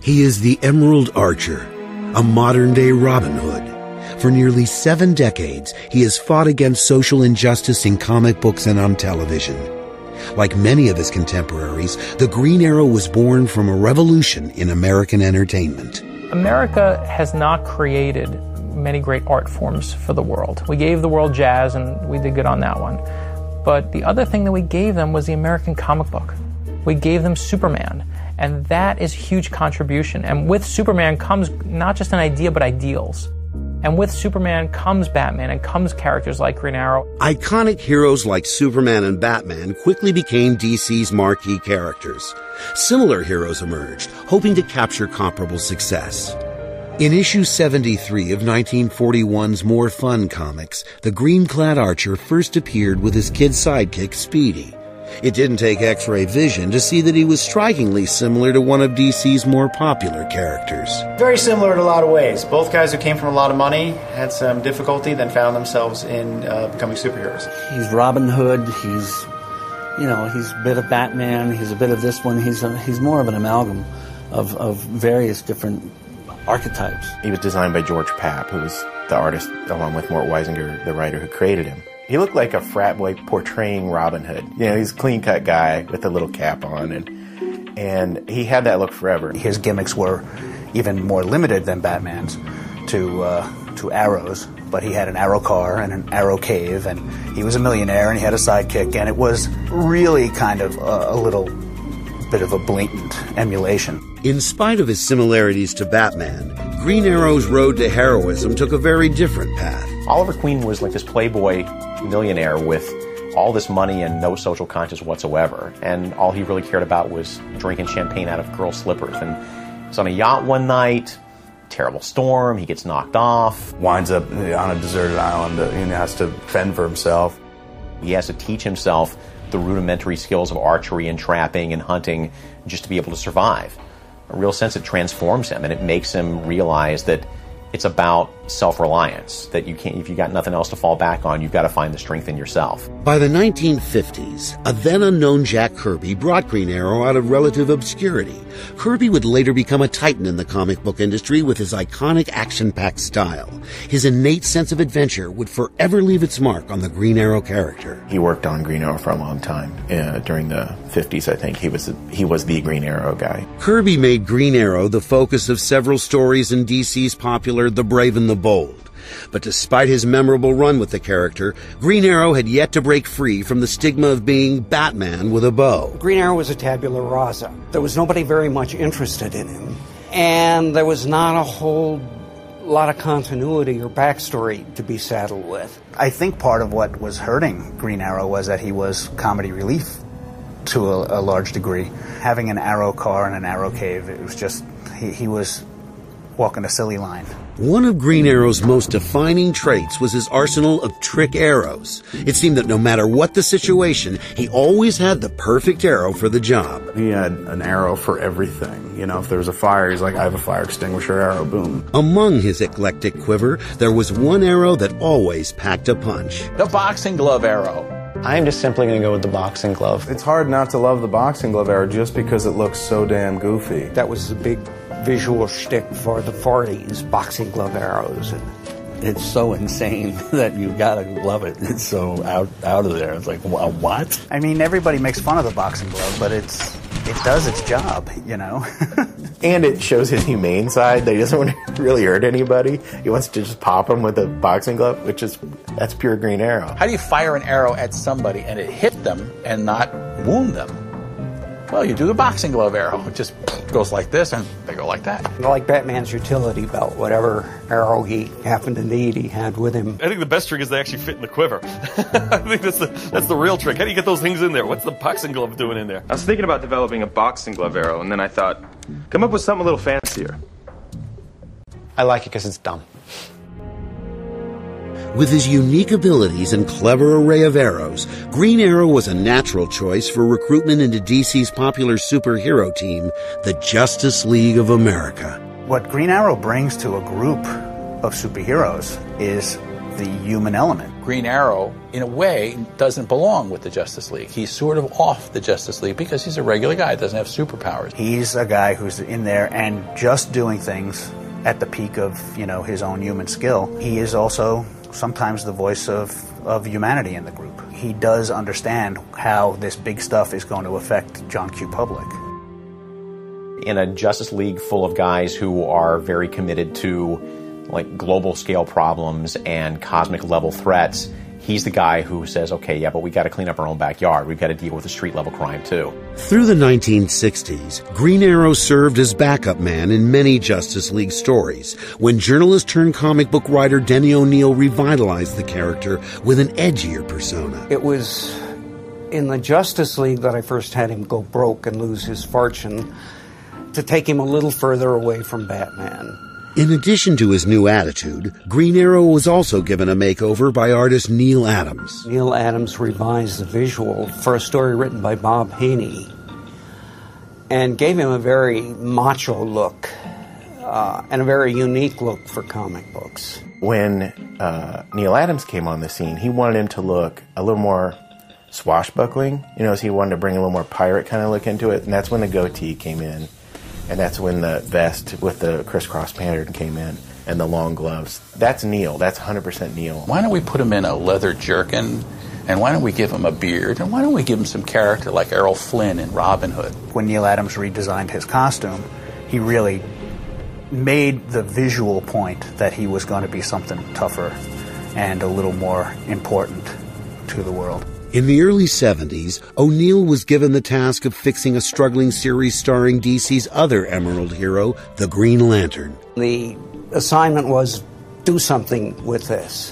He is the Emerald Archer, a modern-day Robin Hood. For nearly 7 decades, he has fought against social injustice in comic books and on television. Like many of his contemporaries, the Green Arrow was born from a revolution in American entertainment. America has not created many great art forms for the world. We gave the world jazz, and we did good on that one. But the other thing that we gave them was the American comic book. We gave them Superman, and that is a huge contribution. And with Superman comes not just an idea, but ideals. And with Superman comes Batman and comes characters like Green Arrow. Iconic heroes like Superman and Batman quickly became DC's marquee characters. Similar heroes emerged, hoping to capture comparable success. In issue 73 of 1941's More Fun comics, the green-clad Archer first appeared with his kid sidekick, Speedy. It didn't take X-ray vision to see that he was strikingly similar to one of DC's more popular characters. Very similar in a lot of ways. Both guys who came from a lot of money, had some difficulty, then found themselves in becoming superheroes. He's Robin Hood, he's a bit of Batman, he's a bit of this one, he's more of an amalgam of various different archetypes. He was designed by George Papp, who was the artist, along with Mort Weisinger, the writer who created him. He looked like a frat boy portraying Robin Hood. He's a clean-cut guy with a little cap on, and he had that look forever. His gimmicks were even more limited than Batman's to arrows, but he had an arrow car and an arrow cave, and he was a millionaire, and he had a sidekick, and it was really kind of a little bit of a blatant emulation. In spite of his similarities to Batman, Green Arrow's road to heroism took a very different path. Oliver Queen was like this playboy millionaire with all this money and no social conscience whatsoever. And all he really cared about was drinking champagne out of girl slippers. And he's on a yacht one night, terrible storm, he gets knocked off. Winds up on a deserted island and has to fend for himself. He has to teach himself the rudimentary skills of archery and trapping and hunting just to be able to survive. A real sense it transforms him, and it makes him realize that it's about self-reliance, that you can't, if you got nothing else to fall back on, you've got to find the strength in yourself. By the 1950s, a then-unknown Jack Kirby brought Green Arrow out of relative obscurity. Kirby would later become a titan in the comic book industry with his iconic action-packed style. His innate sense of adventure would forever leave its mark on the Green Arrow character. He worked on Green Arrow for a long time. During the 50s, I think, he was the Green Arrow guy. Kirby made Green Arrow the focus of several stories in DC's popular The Brave and the Bold. But despite his memorable run with the character, Green Arrow had yet to break free from the stigma of being Batman with a bow. Green Arrow was a tabula rasa. There was nobody very much interested in him, and there was not a whole lot of continuity or backstory to be saddled with. I think part of what was hurting Green Arrow was that he was comedy relief to a large degree. Having an arrow car and an arrow cave, it was just, he was walking a silly line. One of Green Arrow's most defining traits was his arsenal of trick arrows. It seemed that no matter what the situation, he always had the perfect arrow for the job. He had an arrow for everything. If there was a fire, he's like, I have a fire extinguisher arrow, boom. Among his eclectic quiver, there was one arrow that always packed a punch. The boxing glove arrow. I'm just simply going to go with the boxing glove. It's hard not to love the boxing glove arrow just because it looks so damn goofy. That was the big visual shtick for the 40s, boxing glove arrows. And it's so insane that you gotta love it. It's so out of there. It's like, what? I mean, everybody makes fun of the boxing glove, but it does its job, And it shows his humane side, that he doesn't want to really hurt anybody. He wants to just pop them with a boxing glove, that's pure Green Arrow. How do you fire an arrow at somebody and it hit them and not wound them? Well, you do the boxing glove arrow. It just goes like this, and they go like that. Like Batman's utility belt, whatever arrow he happened to need, he had with him. I think the best trick is they actually fit in the quiver. I think that's the real trick. How do you get those things in there? What's the boxing glove doing in there? I was thinking about developing a boxing glove arrow, and then I thought, come up with something a little fancier. I like it because it's dumb. With his unique abilities and clever array of arrows, Green Arrow was a natural choice for recruitment into DC's popular superhero team, the Justice League of America. What Green Arrow brings to a group of superheroes is the human element. Green Arrow, in a way, doesn't belong with the Justice League. He's sort of off the Justice League because he's a regular guy, doesn't have superpowers. He's a guy who's in there and just doing things at the peak of, his own human skill. He is also sometimes the voice of humanity in the group. He does understand how this big stuff is going to affect John Q. Public. In a Justice League full of guys who are very committed to global scale problems and cosmic level threats, he's the guy who says, okay, yeah, but we got to clean up our own backyard. We've got to deal with the street level crime too. Through the 1960s, Green Arrow served as backup man in many Justice League stories, when journalist turned comic book writer Denny O'Neil revitalized the character with an edgier persona. It was in the Justice League that I first had him go broke and lose his fortune, to take him a little further away from Batman. In addition to his new attitude, Green Arrow was also given a makeover by artist Neil Adams. Neil Adams revised the visual for a story written by Bob Haney and gave him a very macho look and a very unique look for comic books. When Neil Adams came on the scene, he wanted him to look a little more swashbuckling. So he wanted to bring a little more pirate kind of look into it, and that's when the goatee came in. And that's when the vest with the crisscross pattern came in, and the long gloves. That's Neil. That's 100% Neil. Why don't we put him in a leather jerkin, and why don't we give him a beard, and why don't we give him some character like Errol Flynn in Robin Hood? When Neil Adams redesigned his costume, he really made the visual point that he was going to be something tougher and a little more important to the world. In the early 70s, O'Neil was given the task of fixing a struggling series starring DC's other Emerald hero, the Green Lantern. The assignment was, do something with this.